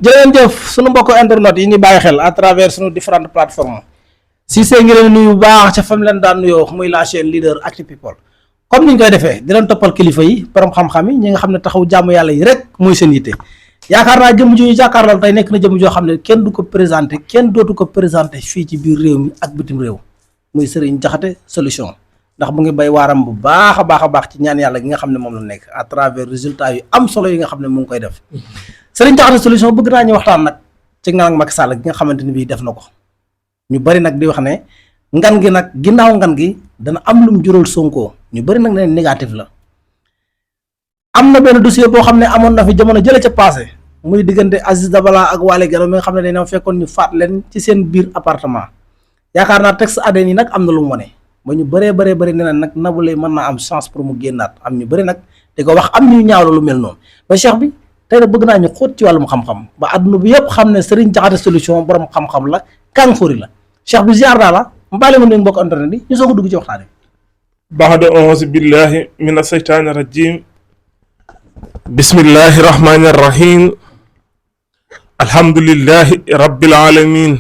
jërëjëf sunu mbokk internet yi ñu bàyyi xel à travers sunu différentes plateformes Cissé ngi leen nuyu bu baax ca fam leen daan nuyoo muy la chaîne leader Actu People comme ni ñu koy defee di leen toppal kilifa yi borom xam-xam yi ñi nga xam ne taxaw jàmm yàlla yi rek muy seen yitte yaakaar naa jëm ju ñu jàkkaarlool tey nekk na jëm joo xam ne kenn du ko présenté kenn dootu ko présenté fii ci biir réew mi ak bitim réew muy Serigne Diakhaté solution ndax mu ngi bay waaram bu baax a baax ci ñaan yàlla gi nga xam ne moom la nekk à travers résultats yu am solo yi nga xam ne mu ngi koy def Serigne Diakhaté solution bëgg naa ñu waxtaan nag ci ngan ak Macky Sall gi nga xamante ni bii def na ko ñu bari nag di wax ne ngan gi nag ginnaaw ngan gi dana am lu mu jural Sonko ñu bari nag ne négatif la am na benn dossier boo xam ne amoon na fi jamono jële ca passé muy diggante Aziz Dabala ak Waly Garo mi nga xam ne dañoo fekkoon ñu faat leen ci seen biir appartement yaakaar naa texte ADN yi nag am na lu mu wane ba ñu bëree ne nag Nabou Leye mën naa am chance pour mu génnaat am ñu bëri nag di ko wax am ñu ñaaw la lu mel noonu ba Cheikh bi tey nag bëgg naa ñu xóot ci wàllum xam-xam ba àdduna bi yëpp xam ne Serigne Diakhaté solution borom xam-xam la kànfori la Cheikh bi ziar daa la mbaale ma nuyu mbokk internet yi ñu soog a dugg ci waxtaan bi. baxda auzu billahi min asheytaani rajim bismillahi rahmani rahim alhamdulillahi rabbil alamin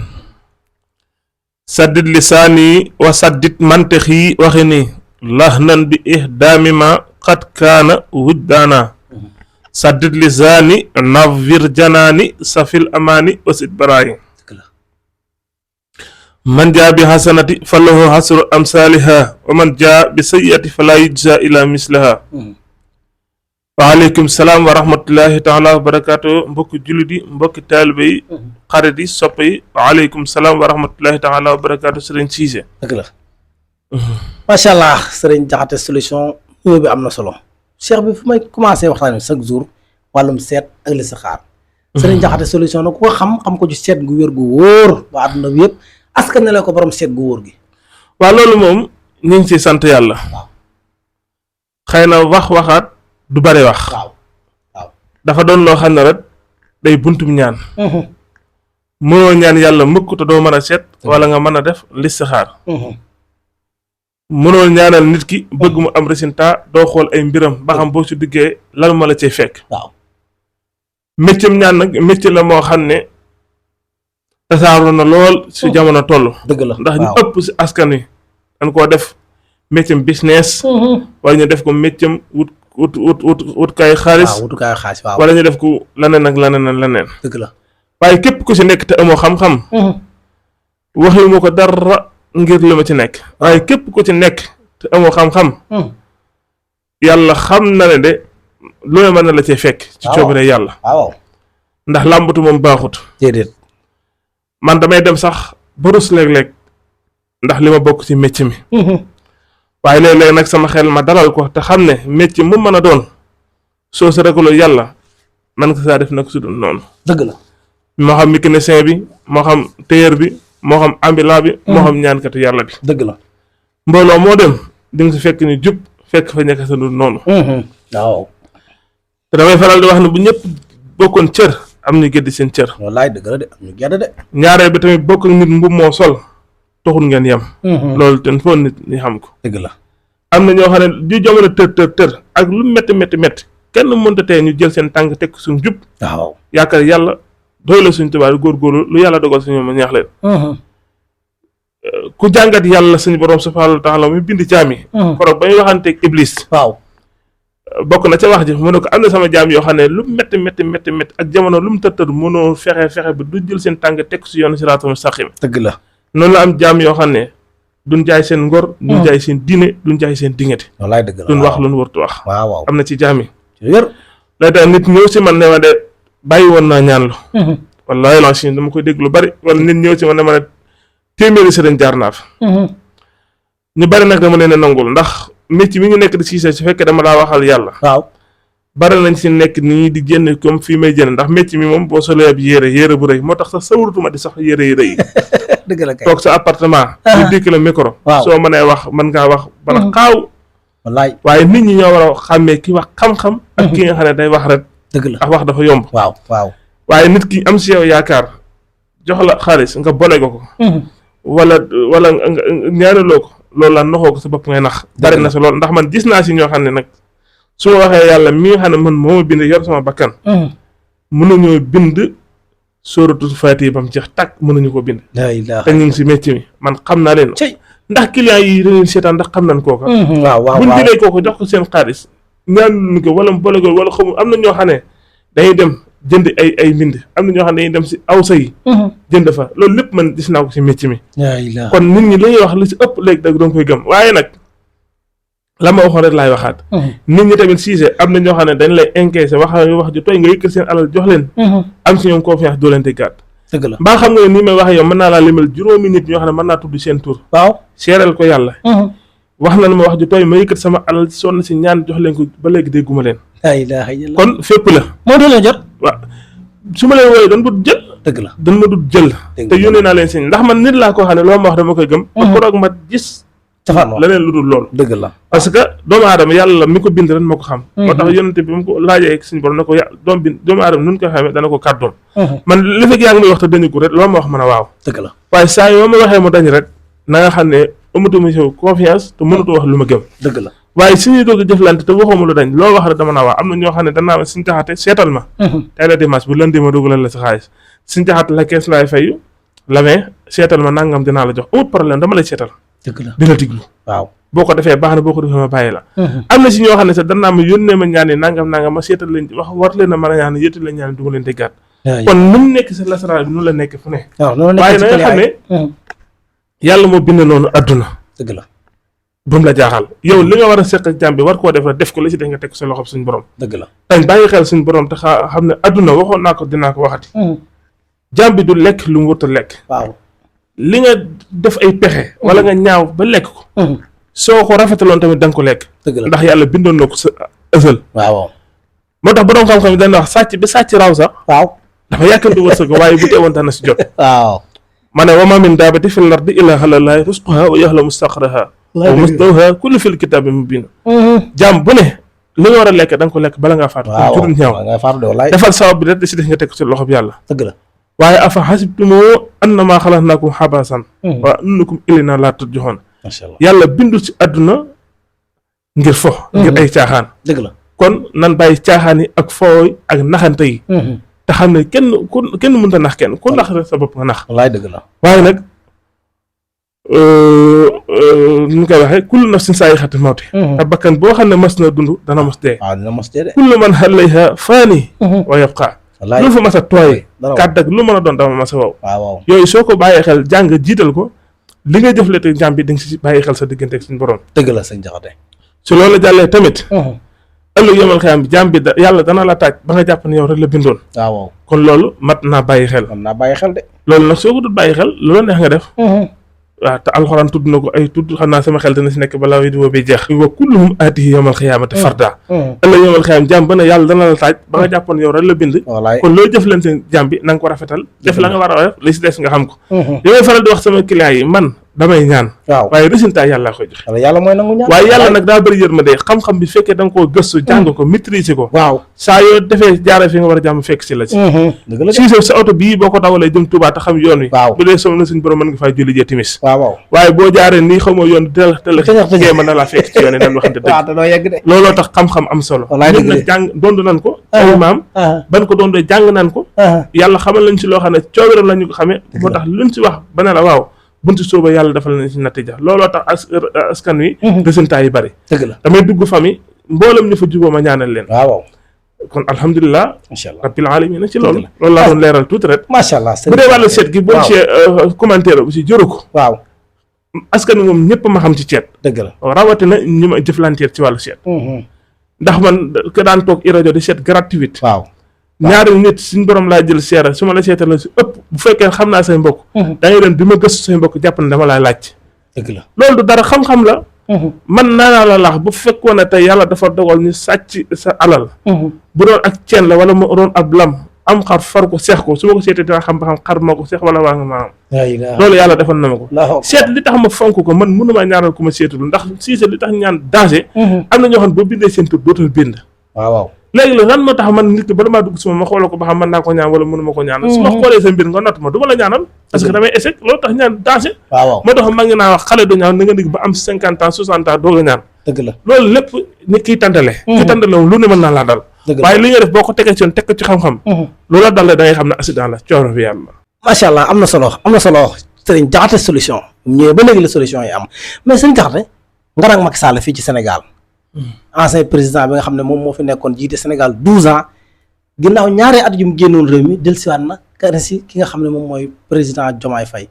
saddid lisaani wa saddid mantiqi waxini lahnan bi ihdaami ma qad kaana wujdaana saddid lisaani nawwir janaani safil amaani wasit baraayi man jaa bi hasanati falahu hasru amsaaliha wa man jaa bi sayyiati fala yujza ila mislaha waaleykum salaam wa rahmatullahi taala wa barakaatu mbokki jullit yi mbokki taalibe yi xarit yi soppe yi waaleykum salaam wa rahmatullahi taala wa barakaatu Serigne Cissé. dëgg la macha allah Serigne Diakhaté solution ñëw bi am na solo Cheikh bi fu may commencé waxtaan chaque jour wàllum seet ak listixaar Serigne Diakhaté solution nag ku ko xam ko ci seet gu wér gu wóor ba àdduna bi yëpp askan ne ko borom seet gu wóor gi. waaw loolu moom ñu ngi ciy sant yàlla. waaw xëy na waxaat du bare wax. waaw dafa doon loo xam ne rek day buntum ñaan. mënoo ñaan yàlla mukk te doo mën a seet. wala nga mën a def listixaar. mënoo ñaanal nit ki bëgg mu am résultat doo xool ay mbiram ba xam boo si duggee lan ma la cay fekk. waaw méccam ñaan nag métier la moo xam ne tasaaroo na lool si jamono toll. dëgg la ndax ñu ëpp si askan wi dañ koo def méccam business. wala ñu def ko méccam wut kaay xaalis. waaw wutukaayu xaalis waaw. wala ñu def ko leneen ak leneen. dëgg la waaye képp ku si nekk te amoo xam-xam. waxi ma ko dara ngir li ma ci nekk. waaye képp ku ci nekk te amoo xam-xam. yàlla xam na ne de lu ne mën na la cee fekk. ci coobare yàlla. waaw ndax làmbatu moom baaxut. déedéet. man damay dem sax ba rus léeg-léeg ndax li ma bokk ci métier mi. waaye léeg-léeg nag sama xel ma dalal ko te xam ne métier mu mën a doon soo sa ragaloo yàlla man nga saa def nag su dul noonu. dëgg la moo xam mécanicien bi moo xam tailleur bi moo xam ambulant bi. moo xam ñaankatu yàlla bi. dëgg la mbooloo moo dem di nga si fekk ni jub fekk fa ñàkk sa dul noonu. waaw. te damay faral di wax ne bu ñëpp bokkoon cër am ñu geddi seen cër. wallaay dëgg la de am ñu gedd de. ñaareel bi tamit bokk ak nit mbub moo sol taxul ngeen yem. loolu ten foo nit ñi xam ko. dëgg la am na ñoo xam ne di jamono tër ak lu métti kenn mënta tee ñu jël seen tànk teg suñ jub. waaw yaakaar yàlla doy la suñ tubaab góorgóorlu lu yàlla dogal suñu ma ñaax leen. ku jàngat yàlla suñu borom subhaanahu wa taala mu bind jaam yi. koroog ba ñuy waxanteeg iblis. waaw bokk na ca wax ji mu ne ko am na sama jaam yoo xam ne lu métti ak jamono lu mu tër mënoo fexe ba du jël seen tànk teg si yoonu siraatal mustaqim. dëgg la noonu la am jaam yoo xam ne duñ jaay seen ngor. duñ jaay seen diine duñ jaay seen dignité. wallaay dëgg la duñ wax lu ñu wartu wax. waaw am na ci jaam yi. wér lay tax nit ñëw si man ne ma de bàyyi woon naa ñaan lu. wallaahi la si dama koy dégg lu bari wala nit ñëw si man ne ma ne téeméeri sëriñ jaar naa fa. ñu bari nag dama leen a nangul ndax métier mi ngi nekk di Cissé su fekkee dama laa waxal yàlla. waaw bari nañ si nekk nii di génn comme fii may jënd ndax métier mi moom boo solee ab yére bu rëy moo tax sax sawarutuma di sax yére yi rëy. dëgg la kay toog sa appartement. ñu dikk la micro. waaw soo mënee wax mën ngaa wax bala xaaw. wallaay waaye nit ñi ñoo war a xàmmee ki wax xam-xam. ak ki nga xam ne day wax rek. dëgg la ak wax dafa yomb. waaw waaye nit ki am si yow yaakaar jox la xaalis nga bone ko. wala nga ñaanaloo ko loolu la naxoo ko sa bopp ngay nax. bari na sa loolu ndax man gis naa si ñoo xam ne nag su ma waxee yàlla mi nga xam ne man moo ma bind yor sama bakkan. mënuñoo bind sóoratu Faatiha ba mu jeex tàkk mënuñu ko bind. la ilaha te ñu ngi si métier mi man xam naa leen. ndax client yi dañuy seetaan ndax xam nañ kooka. waaw buñ jëlee kooku jox ko seen xaalis ñaan ko wala boole ko wala xamul am na ñoo xam ne dañuy dem jënd ay mbind am na ñoo xam ne dañuy dem si awsa yi. jënd fa loolu lépp man gis naa ko si métier mi. kon nit ñi li ñuy wax li si ëpp léegi da nga koy gëm waaye nag la ma waxoon rek laay waxaat. nit ñi tamit siise am na ñoo xam ne dañ lay encaissé wax ju tooy nga yëkkal seen alal jox leen. am si ñoom confiance doo leen di gàtt. dëgg la mbaa xam nga ne nii may waxee yow mën naa laa limal juróomi nit ñoo xam ne mën naa tudd seen tur. waaw seeral ko yàlla. wax na ma wax ju tooy ma yëkkat sama alal sonn si ñaan jox leen ko ba léegi dégguma leen. la ilaha illallah kon fépp la. moo doon la jot. waaw su ma leen wooyee doon dut jël. dëgg la dañ ma dut jël. te yónnee naa leen seen ndax man nit laa koo xam ne loo ma wax dama koy gëm. ba koroog ma gis. leneen lu dul loolu. dëgg la parce que doomu aadama yàlla mi ko bind ren moo ko xam. moo tax yonente bi mu ko laajee suñu borom ne ko doomu aadama nun ko xamee dana ko kàddoom. man li fekk yaa ngi may wax te dañu ko rek loolu ma wax mën a waaw. dëgg la waaye saa yoo ma waxee mu dañ rek na nga xam ne amatuma si confiance te mënatu wax lu ma gëm. dëgg la waaye suñuy doog a jëflante te waxuma lu dañ loolu wax rek dama naa waaw am na ñoo xam ne danaa ma suñu taxate seetal ma. tey la dimanche bu lundi ma dugalal la sa xaalis suñu taxate la kees laay fayu la mais seetal ma nangam dinaa la jox amut problème dama lay seetal. dëgg la dina tiglu waaw boo ko defee baax na boo ko defee ma bàyyi la. am na si ñoo xam ne sax danaa ma yónnee ma ñaan nangam ma seetal leen wax war leen a mën a ñaan yëttal leen ñaan du ma leen déggaat. kon nu mu nekk sa lasaraan bi nu la nekk fu ne. waaye na nga xam ne yàlla moo bind noonu adduna. dëgg la bu mu la jaaxal yow li nga war a seq ak jàmm bi war koo def rek def ko la si def nga teg ko sa loxob suñu borom. dëgg la dañ bàyyi xel suñu borom te xam ne adduna waxoon naa ko dinaa ko waxati. jàmm bi du lekk lu mu wut a lekk. waaw li nga def ay pexe. wala nga ñaaw ba lekk ko. soo ko rafetaloon tamit da nga ko lekk. dëgg la ndax yàlla bindoon na ko sa ësal. waaw moo tax borom xam-xam yi dañ wax sàcc bi sàcc raw sax. waaw dafa yàkkanti wërsëg waaye bu teewoon dana si jot. waaw ma ne wa maa min daabatin fil ardi illaa alaa llaahi rizquhaa wa ya'lamu mustaqarrahaa wa mustawdaahaa kullun fil kitaabi mubiin. jàmm bu ne li nga war a lekk da nga ko lekk bala ngaa faatu. waaw jurul ñaaw defal sabab bi rek da si def nga teg ko si loxob yàlla. dëgg la waaye afa hasibtum annamaa xalaqnaakum abasan wa annakum ilaynaa laa turja'uun. macha allah yàlla bindu ci àdduna ngir fo. ngir ay caaxaan. dëgg la kon nan bàyyi caaxaan yi ak fooy ak naxante yi. te xam ne kenn mënut a nax kenn ku nax rek sa bopp nga nax. wallaay dëgg la waaye nag nu ñu koy waxee kullu nafsin zaa'iqatul mawti. te bakkan boo xam ne mas na dund dana mos dee. waaw dina mos dee de. kullu man alayhaa faan wa yabqaa. lu fa mas a tooy. kàddu ak lu mën a doon dama mas a wow. waaw yooyu soo ko bàyyee xel jàng jiital ko li nga jëflate jàmm bi di nga si bàyyi xel sa diggante ak suñu borom. dëgg la sëñ Jaxate. su loolu jàllee tamit. ëllëg yomal xiyam bi jàmm bi yàlla dana la taaj ba nga jàpp ne yow rek la bindoon. waaw kon loolu mat naa bàyyi xel. mën naa bàyyi xel de. loolu nag soo ko dut bàyyi xel lu la neex nga def. waaw te alxuraan tudd na ko ay tudd xam naa sama xel dana si nekk balaa vidéo bi jeex. wa kulluhum aatihi yawmal xiyaamati farda. ëllëg yomal xiyam jàmm ba ne yàlla dana la taaj ba nga jàppoon yow rek la bind. wallaay kon looy jëf leen seen jàmm bi na nga ko rafetal. def la nga war a def li si des nga xam ko. li may faral di wax sama client yi man damay ñaan. waaw waaye résultat yàlla koy joxe. wala yàlla mooy nangu ñaan. waaye yàlla nag daa bëri yërmande xam-xam bi fekkee da nga koo gëstu jàng ko maîtriser ko. waaw saa yoo defee jaaree fi nga war a jàmm fekk si la ci. dëgg la si sa oto bii boo ko dawalee jëm Touba te xam yoon wi. waaw bu dee soom na suñ borom mën nga fay julli jee timis. waaw waaye boo jaaree nii xamoo yoon tel mën na laa fekk ci yoon yi dañ waxante dëgg. waaw te doo yegg de. looloo tax xam-xam am solo. wallaay dëgg nag jàng dondu nan ko. ay maam ban ko doon doy jàng nan ko. yàlla xamal lañ si loo xam ne coobiram la ñu ko xamee. moo tax luñ si wax ba ne la waaw buntu sooba yàlla defal nañ si natija looloo tax askan wi. résultat yi bari. dëgg la damay dugg famille mboolem ñu fa juboo ma ñaanal leen. waaw kon alhamdulilah. macha allah rabbil alamin ci loolu. loolu laa doon leeral tuuti rek. macha allah bu dee wàllu seet gi. boo see commentaire bu si jëru ko. waaw askan wi moom ñëpp ma xam ci ceet. dëgg la rawatina ñu ma jëflanteer ci wàllu seet. ndax man ka daan toog i rajo di seet gratuite. waaw ñaari nit suñ borom laa jël seera su ma la seetal la si ëpp bu fekkee xam naa say mbokk. da ngay dem bi ma gëstu say mbokk jàpp ne dama laa laaj. dëgg la loolu du dara xam-xam la. man naa la laax bu fekkoon ne tey yàlla dafa dogal ñu sàcc sa alal. bu doon ak ceen la wala mu doon ab lam am xar far ko seex ko su ma ko seetee dina xam ba xam xar moo ko seex wala waa nga maam. loolu yàlla defal na ma ko. seet li tax ma fonk ko man mënumaa ñaanal ku ma seetul ndax siise li tax ñaan danger. am na ñoo xam ne boo bindee seen tur dootul bind. waaw léegi la lan moo tax man nit ki bala maa dugg si ma xoolal ko ba xam mën naa ko ñaan wala mënuma ko ñaanal. su ma xoolee sa mbir nga natt ma du ma la ñaanal. parce que damay échec loolu tax ñaan danger. moo tax maa ngi naa wax xale du ñaan na nga dig ba am 50 ans 60 ans doog a ñaan. dëgg la loolu lépp nit kiy tàndale. ki tàndale lu ne mën naa laa dal. waaye li nga def boo ko tegee ci yoon teg ko ci xam-xam loola dal la da ngay xam ne accident la coono bi yàlla. macha allah am na solo Serigne Diakhaté solution ñëwee ba léegi la solution yi am mais Serigne Diakhaté nga nag Macky Sall fii ci Sénégal ancien président bi nga xam ne moom moo fi nekkoon jiite Sénégal 12 ans ginnaaw ñaari at yu mu génnoon réew mi dellusiwaat na kër si ki nga xam ne moom mooy président Diomaye Faye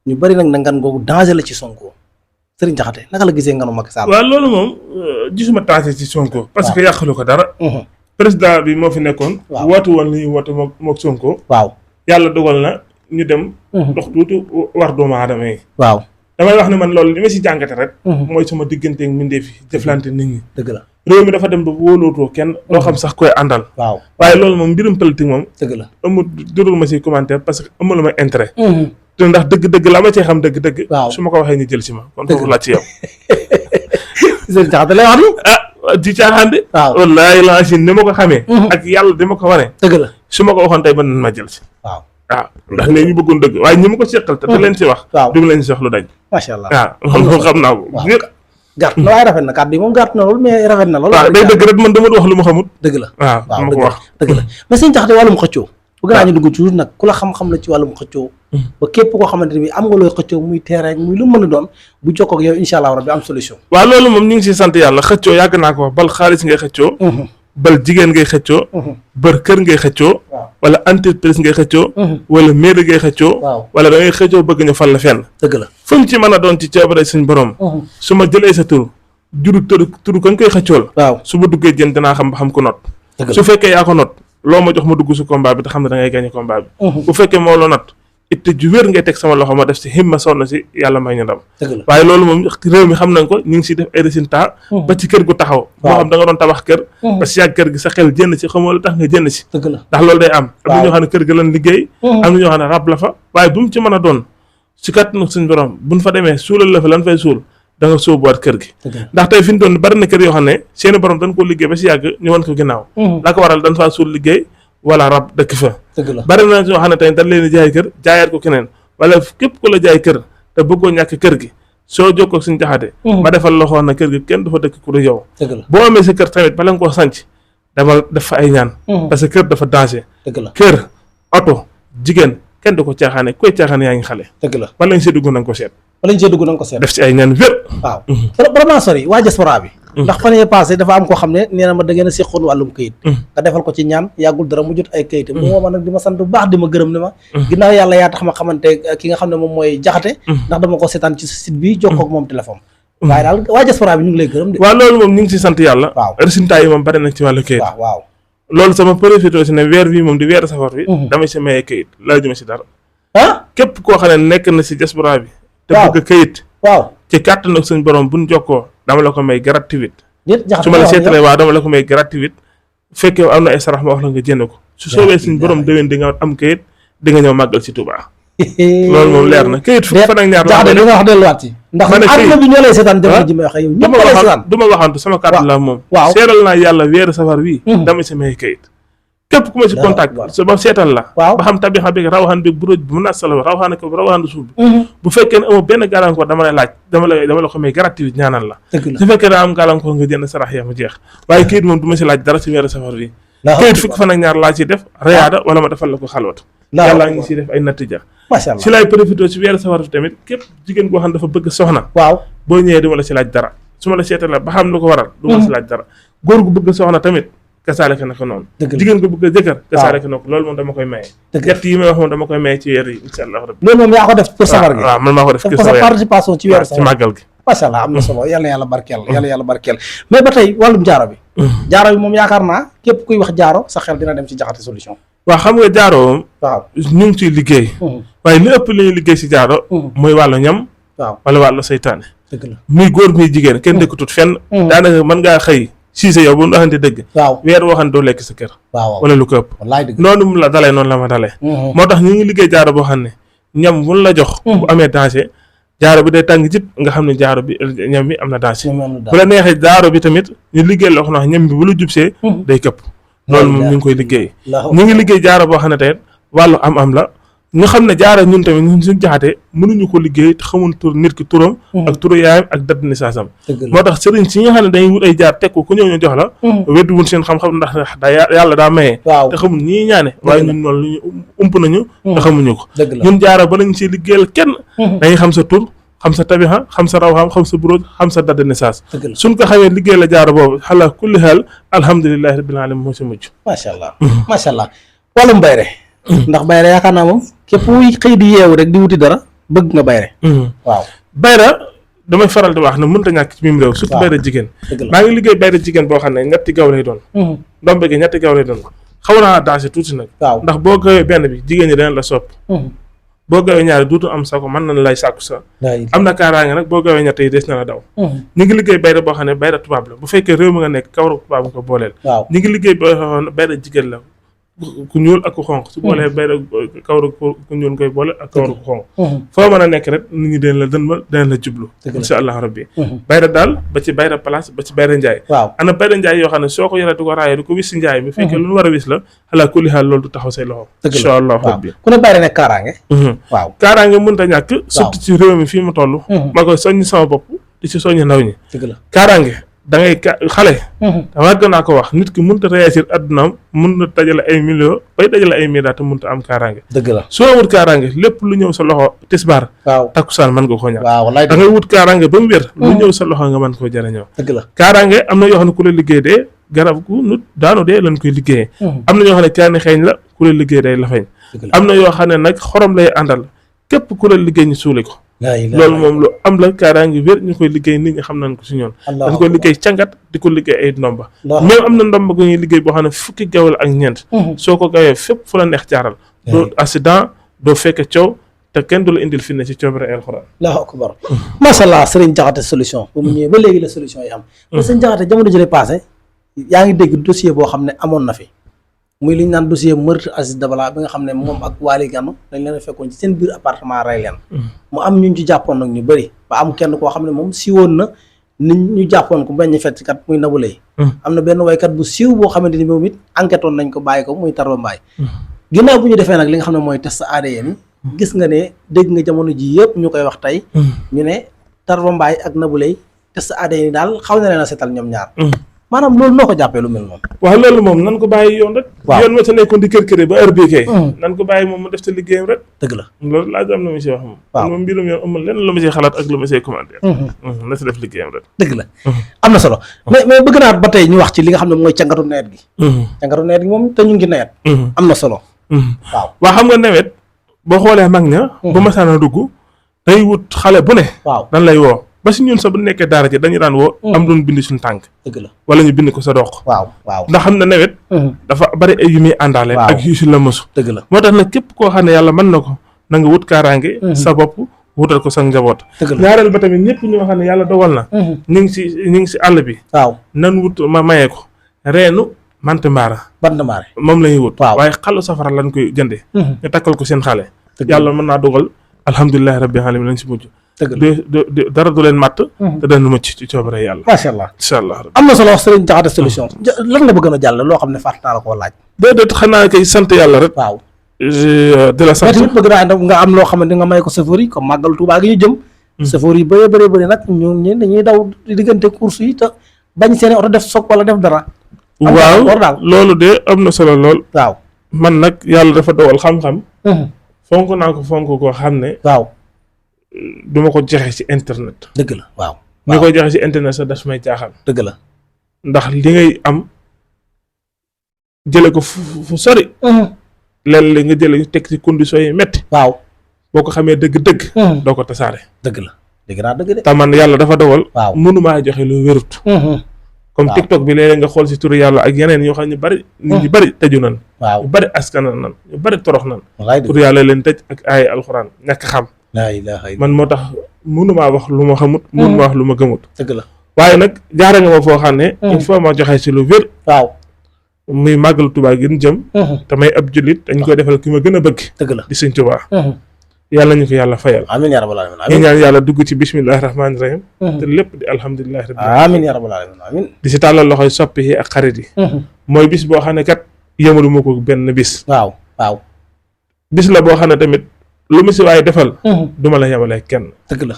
ñu bëri nag na ngan googu danger la ci Sonko Serigne Diakhaté naka la gisee nganu Macky Sall. waaw loolu moom gisuma danger ci Sonko. parce que yàqalu ko dara. président bi moo fi nekkoon. waaw woote woon li ñuy woote moog Sonko. waaw yàlla dogal na ñu dem. dox tuuti war doomu aadama yi. waaw damay wax ne man loolu li ma si jàngate rek. mooy sama diggante ak mbindeef yi jëflante nit ñi. dëgg la réew mi dafa dem ba wóolootoo kenn. doo xam sax koy àndal. waaw waaye loolu moom mbirum politique moom. dëgg la amul durul ma si commentaire parce que amul ma intérêt. te ndax dëgg-dëgg la ma cee xam dëgg-dëgg. waaw su ma ko waxee ñu jël si ma. kon foofu laa ci yow. Serigne Diakhaté lay wax ni. di caaxaan de. waaw wallaahi laa si ni ma ko xamee. ak yàlla di ma ko wane. dëgg la su ma ko waxoon tey ba ma jël si. waaw ndax ne ñu bëggoon dëgg waaye ñi ma ko seqal te da leen si wax. waaw du ma leen si wax lu dañ. macha allah waaw loolu xam naa ko. gàtt na waaye rafet na kàddu yi moom gàtt na lool mais rafet na lool. waaw day dëgg rek man dama wax lu ma xamut. dëgg la waaw dama ko wax dëgg la mais Serigne Diakhaté wàllum xëccoo. bëgg naa ñu dugg ci nag ku la xam-xam la ci wàllum xëccoo. ba képp koo xamante ne bi am nga looy xëccoo muy terrain muy lu mën a doon bu jokkoo ak yow incha allah rabbi am solution. waaw loolu moom ñu ngi siy sant yàlla xëccoo yàgg naa ko wax bal xaalis ngay xëccoo. bal jigéen ngay xëccoo. bër kër ngay xëccoo. wala entreprise ngay xëccoo. wala mairie ngay xëccoo. wala da ngay xëccoo bëgg ñu fal la fenn. dëgg la fu mu ci mën a doon ci coobare suñ borom. su ma jëlee sa tur juru turu ka nga koy xëccool. waaw su ma duggee jën dinaa xam ba xam ko not. su fekkee yaa ko not loo ma jox ma dugg si combat bi te xam ne da ngay gagné combat bi. bu fekkee moo la not itte ju wér ngay teg sama loxo ma def si himma sonn si yàlla may ñu ndam. waaye loolu moom réew mi xam nañ ko ñu ngi siy def ay résultats. ba ci kër gu taxaw. moo xam da nga doon tabax kër. ba si yàgg kër gi sa xel jënd si xamoo la tax nga jënd si. ndax loolu day am. am na ñoo xam ne kër gi lan liggéey. am na ñoo xam ne rab la fa waaye bu mu ci mën a doon si kàttanu suñ borom buñ fa demee suulal la fa lan fay suul da nga sóobuwaat kër gi. ndax tey fi ñu doon bari na kër yoo xam ne seeni borom dañ ko liggéey ba si yàgg ñu wan ko ginnaaw. la ko waral dañ faa suul liggéey wala rab dëkk fa. bari na ñoo xam ne tey dañ leen di jaay kër jaayaat ko keneen wala képp ku la jaay kër te bëggoo ñàkk kër gi soo jokkoo ak Serigne Diakhaté ma defal la xool na kër gi kenn du fa dëkk ku dul yow. boo amee sa kër tamit bala nga koo sanc dama def fa ay ñaan. parce que kër dafa danger. kër oto jigéen kenn du ko caaxaane koy caaxaane yaa ngi xale. bala nga see dugg na nga ko seet. def si ay ñaan wér. waaw vraiment sori waa diaspora bi. ndax fan yee passé dafa am koo xam ne nee na ma da ngeen a seqoon wàllum këyit. nga defal ko ci ñaan yàggul dara mu jot ay këyit. mu woo ma nag di ma sant bu baax di ma gërëm ne ma. ginnaaw yàlla yaa tax ma xamante ki nga xam ne moom mooy Diakhaté. ndax dama ko seetaan ci site bi jokkoo ak moom téléphone. waaye daal waa diaspora bi ñu ngi lay gërëm de. waaw loolu moom ñu ngi si sant yàlla. waaw résultat yi moom bari na ci wàllu këyit. waaw loolu sama profité si ne weer bii moom di weer safar bi. dama si maye këyit laajuma si dara. képp koo xam ne nekk na si diaspora bi. te bëgg këyit. waaw ci kàttan ak suñ borom buñ jokkoo dama la ko may gratuit. su ma la seetalee waaw dama la ko may gratuit fekkee am na ay sarax ma wax la nga jënd ko su soobee suñ borom déwén di nga am këyit di nga ñëw màggal si Touba. loolu moom leer na këyit fukki fan ak ñaar la li nga wax delluwaat ci ndax àdduna bi ñoo lay seetaan jamono ji may wax yow ñëpp lay seetaan du ma waxantu sama kàddu la moom seeral naa yàlla weeru safar wi dama si may këyit képp ku ma si contact su ba seetal la ba xam tabixa bi rawaxaan bi buróoj bi mën naa sala rawaxaan ko rawaxaan suuf bi bu fekkee ne amoo benn gàllankoor dama lay laaj dama la ko may gratuit ñaanal la su fekkee daa am gàllankoor nga jënd sarax ya mu jeex waaye këyit moom du ma si laaj dara si weeru safar wi këyit fukki fan ak ñaar laa ci def rayaada wala ma defal la ko xalwat yàlla ngi si def ay natija si laay profité si weeru safar tamit képp jigéen goo xam dafa bëgg soxna boo ñëwee duma la si laaj dara su ma la seetal la ba xam lu ko waral du ma la si laaj dara góor gu bëgg soxna tamit kasaale ka naka noonu jigéen ko bëgg a jëkkër kasaale ka noonu loolu moom dama koy maye ñett yi may wax moom dama koy maye ci weer yi insha allah rabbi loolu moom yaa ko def pour safar gi waaw man maa ko def sa participation ci weer ci màggal gi macha allah am na solo yàlla yàlla barkeel mais ba tey wàllum jaaro bi jaaro bi moom yaakaar naa képp kuy wax jaaro sa xel dina dem ci Diakhaté solution waaw xam nga jaaro moom waaw ñu ngi ciy liggéey waaye li ëpp li ñuy liggéey si jaaro mooy wàllu ñam wala wàllu seytaane muy góor muy jigéen kenn dëkkatut fenn daanaka mën ngaa xëy siise yow bu ñu waxante dëgg weer woo xam ne doo lekk sa kër wala lu ko ëpp noonu mu la dalee noonu la ma dalee moo tax ñu ngi liggéey jaaro boo xam ne ñam buñ la jox bu amee danger jaaro bi day tàng jip nga xam ne jaaro bi ñam bi am na danger bu la neexee jaaro bi tamit ñu liggéey loo xam ne ñam bi bu la jubsee day këpp loolu moom ñu ngi koy liggéey ñu ngi liggéey jaaro boo xam ne tey wàllu am la ñu xam ne jaara ñun tamit ñun suñu jaxate mënuñu ko liggéey te xamul tur nit ki turam ak turu yaayam ak date de naissance am moo tax sëriñ si nga xam ne dañuy wut ay jaar teg ko ku ñëw ñu jox la weddi wun seen xam-xam ndax yàlla daa mayee te xamul ñii ñaane waaye ñun loolu ñu ump nañu te xamuñu ko ñun jaara ba nañ si liggéeyal kenn dañuy xam sa tur xam sa tabixa xam sa raw xam sa buróoj xam sa date de naissance suñ ko xamee liggéey la jaara boobu xalaa kulli xaal alhamdulilahi rabbil alamin moo si mujj macha allah wàllum bayre ndax bayre yaakaar naa moom képp wuy xëy di yeewu rek di wuti dara bëgg nga bayre waaw bayra damay faral di wax ne mënut a ñàkk ci mim réew surtout bayra jigéen maa ngi liggéey bayra jigéen boo xam ne ñetti gaw lay doon ndombe gi ñetti gaw lay doon xaw naa danger tuuti nag ndax boo gawee benn bi jigéen ñi danañ la sopp boo gawee ñaari duutu am sa ko mën nañ lay sàkku sa am na kaaraange nag boo gawee ñett yi des na la daw ñu ngi liggéey bayra boo xam ne bayra tubaab la bu fekkee réew mi nga nekk kawaru tubaab nga ko booleel ñu ngi liggéey boo xam ne bayra jigéen la ku ñuul ak ku xonq su boolee bayra kawaru ku ñuul koy boole ak kawaru ku xonq foo mën a nekk rek nit ñi den la dën la jublu insha allah rabbi bayra daal ba ci bayra place ba ci bayra njaay ana bayra njaay yoo xam ne soo ko yoree di ko raayee di ko wis si njaay bi fekkee lu ñu war a wis la xalaa kulli xaal loolu du taxaw say loxo insha allah rabbi ku ne bayra nekk kaaraange kaaraange mënut a ñàkk surtout ci réew mi fii mu toll ma koy soññ sama bopp di ci soññ ndaw ñi kaaraange da ngay xale dama gën naa ko wax nit ki mënut a réussir addunaam mën na dajale ay millions bay dajale ay milliards te mënut a am kaaraange dëgg la soo wut kaaraange lépp lu ñëw sa loxo tisbaar takkusaan mën nga koo ñàkk da ngay wut kaaraange ba mu wér lu ñëw sa loxo nga mën koo jëriñoo dëgg la kaaraange am na yoo xam ne ku la liggéey dee garab gu nut daanu dee lañ koy liggéeyee am na yoo xam ne caani xeeñ la ku la liggéey day la feeñ am na yoo xam ne nag xorom lay àndal képp ku la liggéey ñu suuli ko loolu moom lu am la kaaraange wér ñu koy liggéey nit ñi xam nañ ko si ñoon dañ koy liggéey cangat di ko liggéey ay ndomba même am na ndomba gu ñuy liggéey boo xam ne fukki gawal ak ñeent soo ko gawee fépp fu la neex jaaral doo accident doo fekke coow te kenn du la indil fi ne ci coobare alxuraan allahu akbar macha allah sëriñ Jaxate solution bu mu ñëwee ba léegi la solution yi am sëriñ Jaxate jamono jële passé yaa ngi dégg dossier boo xam ne amoon na fi muy li ñu naan dossier meurtre Aziz Dabala bi nga xam ne moom ak Waly Gano dañ leen a fekkoon ci seen biir appartement rey leen mu am ñu ci jàppoon nag ñu bëri ba am kenn koo xam ne moom siiwoon na nit ñu jàppoon ko bañ fettkat muy Nabou Leye am na benn waykat bu siiw boo xamante ni moom it enquête woon nañ ko bàyyi ko muy Tarba Mbaye ginnaaw bu ñu defee nag li nga xam ne mooy test ADN yi gis nga ne dégg nga jamono ji yëpp ñu koy wax tey ñu ne Tarba Mbaye ak Nabou Leye test ADN yi daal xaw na leen a seetal ñoom ñaar maanaam loolu noo ko jàppee lu mel noonu waaw loolu moom nan ko bàyyi yoon rek yoon ma sa nekkoon di kër ba heure bii kay nan ko bàyyi moom mu def sa liggéeyam rek dëgg la loolu laa am na ma si wax moom moom mbirum yoon amul lenn lu ma siy xalaat ak lu ma siy commentaire na si def liggéeyam rek dëgg la am na solo mais bëgg naa ba tey ñu wax ci li nga xam ne mooy cangatu nawet gi cangatu nawet gi moom te ñu ngi nawet am na solo waaw xam nga nawet boo xoolee mag ña bu masaana dugg day wut xale bu ne dan lay woo ba si ñun sax bu nekkee daara ji dañu daan woo am doon bind suñu tànk dëgg la wala ñu bind ko sa dox ndax xam ne nawet dafa bari ay yu muy àndaale ak yu si la mësu dëgg la moo tax nag képp koo xam ne yàlla mën na ko na nga wut kaaraange sa bopp wutal ko sa njaboot ñaareel ba tamit ñëpp ñoo xam ne yàlla dogal na ñu ngi si àll bi nan wut ma mayee ko reenu mante mbaara moom la ñuy wut waaye xalu safara lañ koy jënde ñu takkal ko seen xale yàlla mën naa dogal alhamdulilahi rabbil alamin lañ si mujj dara du leen màtt te dana mucc ci coobare yàlla macha allah incha allah am na solo wax sëriñ Jaxate solution lan nga bëgg na jàll loo xam ne fàtt naa la koo laaj déedéet xanaa kay sant yàlla rek di la sant mais tamit bëgg naa nga am loo xamante nga may ko chauffeur yi comme màggal Tuubaa gi ñu jëm chauffeur yi bëri nag ñoom ñi dañuy daw diggante course yi te bañ seeni oto def soog wala def dara waaw loolu de am na solo lool man nag yàlla dafa dogal xam-xam fonk naa ko fonk koo xam ne duma ko joxe ci internet dëgg la ñu koy joxe ci internet sax daf may jaaxal dëgg la ndax li ngay am jële ko fu sori léeg-léeg nga jële teg ci conditions yi métti boo ko xamee dëgg-dëgg doo ko tasaare dëgg la dëgg naa dëgg de te man yàlla dafa dogal mënumaa joxe lu wérut comme TikTok bi léeg-léeg nga xool ci turu yàlla ak yeneen yoo xam ne bari nit ñu bari tëju nan ñu bari askana nan ñu bari torox nan turu yàlla leen tëj ak ay alxuraan ñàkk xam man moo tax mënumaa wax lu ma xamut mënumaa wax lu ma gëmut dëgg la waaye nag jaare nga ma foo xam ne il faut ma joxe ci lu wér muy màggal Tuubaa gi ñu jëm te may ab jullit dañ koy defal ki ma gën a bëgg dëgg la di Sëñ Tuubaa yàlla ñu ko yàlla fayal amiin yaa rabbal aalamiin ñu ñaan yàlla dugg ci bismillahi rahmaani rahim te lépp di alhamdulilahi rabbil aalamiin amiin yaa rabbal aalamiin amiin di si tàllal loxoy soppi yi ak xarit yi mooy bis boo xam ne kat yëmalu ma ko benn bis bis la boo xam ne tamit lu mu si waaye defal duma la yemale kenn dëgg la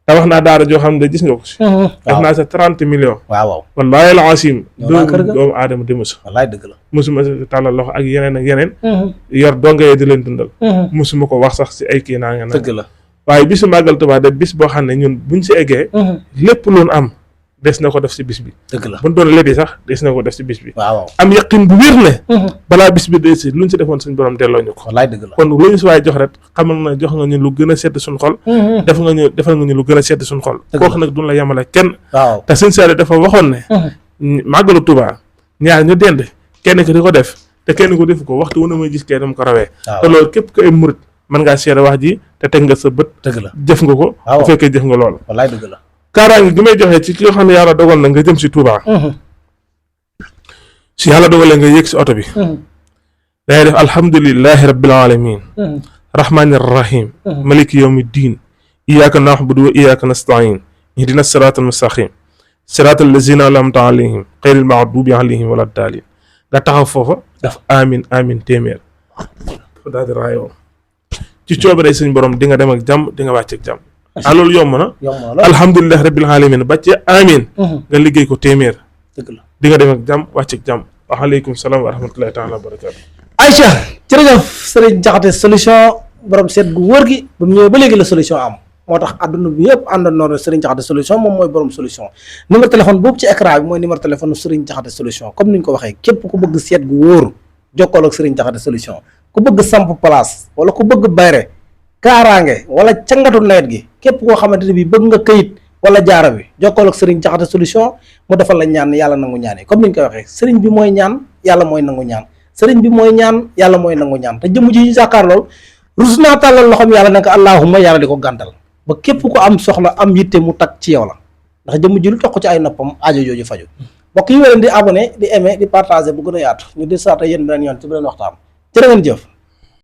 te wax naa daara joo xam ne gis nga ko si def naa sa 30 millions waaw wallaahi la asim waa kër ga doomu aadama di musu wallaay dëgg la musuma si tàllal loxo ak yeneen yor donga yee di leen dundal musuma ko wax sax si ay kii naa nga nag dëgg la waaye bisu màggal Tuubaa de bis boo xam ne ñun buñ si eggee lépp loonu am des na ko def si bis bi dëgg la buñ doon lebi sax des na ko def si bis bi waaw am yaqin bu wér ne balaa bis bi dee si luñ si defoon suñ borom delloo ñu ko wallaay dëgg la kon lu ñu si waaye jox rek xamal na jox nga ñu lu gën a sedd suñ xol defal nga ñu lu gën a sedd suñ xol kooku nag duñ la yemale kenn waaw te sëñ Saaliw dafa waxoon ne màggalu Tuubaa ñaar ñu dend kenn ki di ko def te kenn ko defu ko waxtu wu ne muy gis kenn mu ko rawee te loolu képp ko ay murit mën ngaa seere wax ji te teg nga sa bët dëgg la jëf nga ko bu fekkee jëf nga lool wallaay dëgg la kaaraange gi may joxee ci ki nga xam ne yàlla dogal na nga jëm si Touba si yàlla dogalee nga yéeg si oto bi dangay def alhamdulillahi rabbil alamin rahmani rahim maliki yawmi ddin iyyaka na'budu wa iyyaka nasta'in ihdina siratal mustaqim siratal lazina an'amta alayhim ghayril maghdubi alayhim wala daalin nga taxaw foofa daf amin téeméer daal di raayoo ci coobare suñ borom di nga dem ak jàmm di nga wàcc ak jàmm loolu yomb na alhamdulilah rabbil alamin ba ci amin nga liggéey ko téeméer dëgg la di nga dem ak jàmm wàcc ak jàmm waaleykum salaam wa rahmatullahi taala wa barakatu Aïcha jërëjëf Serigne Diakhaté solution borom seet gu wóor gi ba mu ñëwee ba léegi la solution am moo tax àdduna bi yëpp àndandoo na Serigne Diakhaté solution moom mooy borom solution numéro téléphone boobu ci écran bi mooy numéro téléphone Serigne Diakhaté solution comme ni ñu ko waxee képp ku bëgg seet gu wóor jokkool ak Serigne Diakhaté solution ku bëgg samp place wala ku bëgg bayre kaaraange wala cangatu nawet gi képp koo xamante ne bi bëgg nga këyit wala jaara bi jokkool ak Serigne Diakhaté solution mu defal la ñaan yàlla nangu ñaan yi comme ni ñu koy waxee Serigne bi mooy ñaan yàlla mooy nangu ñaan Serigne bi mooy ñaan yàlla mooy nangu ñaan te jëmm ji ñu jàkkaar lool rus naa tàllal loxoom yàlla naka allahumma yàlla di ko gàntal ba képp ko am soxla am yitte mu tag ci yow la ndax jëmm ji lu toq ci ay noppam aajo jooju faju mbokk yi wéleen di abonné di aimé di partagé bu gën a yaatu ñu di saata yéen beneen yoon ci beneen waxtaan jërë ngeen jëf